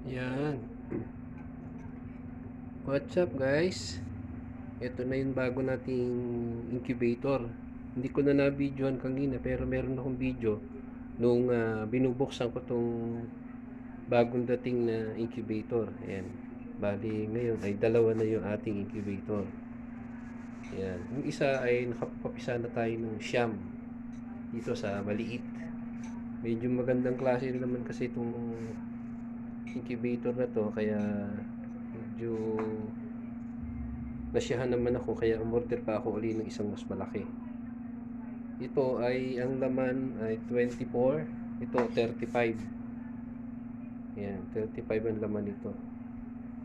Yan. What's up guys? Ito na yung bago nating incubator. Hindi ko na na-videohan kanina pero meron akong video nung binubuksan ko tong bagong dating na incubator. Ayan. Bali ngayon ay dalawa na yung ating incubator. Ayan. Yung isa ay nakapapisa na tayo ng siyam dito sa maliit. Medyo magandang klase rin naman kasi itong incubator na to, kaya medyo nasiyahan naman ako, kaya umorder pa ako uli ng isang mas malaki. Ito ay ang laman ay 24, ito 35. Yan, 35 ang laman nito.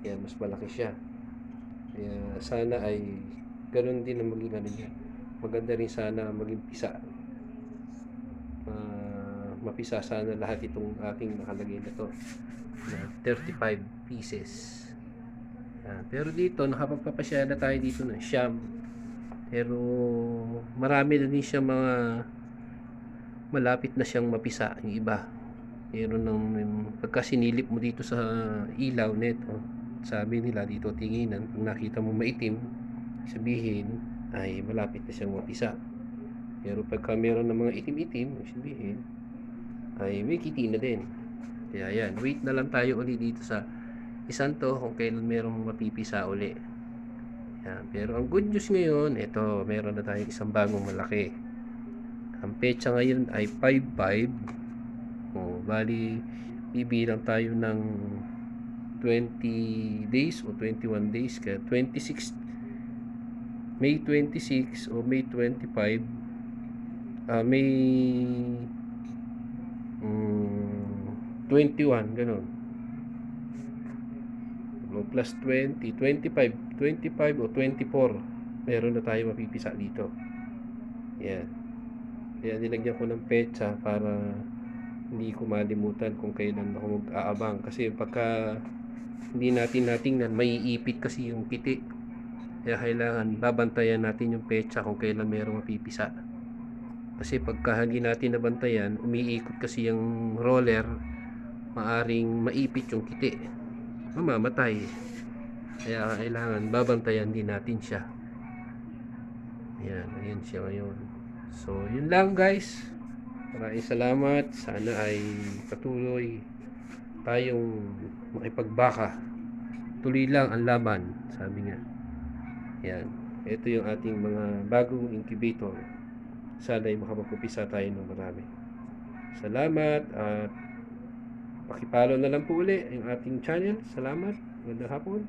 Yan, mas malaki siya. Kaya sana ay ganoon din ang maging ano niya. Maganda rin sana maging pisa. Mapisa sana lahat itong aking nakalagay na to na 35 pieces. Pero dito nakapagpapasya na tayo dito ng siyam, pero marami na din siya mga malapit na siyang mapisa. Yung iba meron ng pagka sinilip mo dito sa ilaw neto, sabi nila dito tinginan, kung nakita mo maitim, sabihin ay malapit na siyang mapisa. Pero pagka meron ng mga itim-itim, sabihin ay may kiti na din. Kaya yan, wait na lang tayo uli dito sa isang to kung kailan merong mapipisa uli. Yan. Pero ang good news ngayon, ito, meron na tayong isang bagong malaki. Ang petsa ngayon ay 5/5. Bali, bibilang tayo ng 20 days o 21 days. Kaya 26, May 26 o May 25, May 21, ganun. Plus 20, 25 o 24, meron na tayo mapipisa dito. Yan. Kaya nilagyan ko ng petsa para hindi ko malimutan kung kailan ako mag-aabang. Kasi pagka hindi natin natingnan, may ipit kasi yung kiti. Kaya kailangan babantayan natin yung petsa kung kailan merong mapipisa. Kasi pagka hindi natin nabantayan, umiikot kasi yung roller, maaring maipit yung kiti, mamamatay. Kaya kailangan babantayan din natin siya. Ayan siya ngayon. So yun lang guys, maraming salamat. Sana ay patuloy tayong makipagbaka. Tuloy lang ang laban, sabi nga. Yan, ito yung ating mga bagong incubator. Sana ay makapagpupisa tayo ng marami. Salamat at pakipollow na lang po uli yung ating channel. Salamat. Magandang hapon.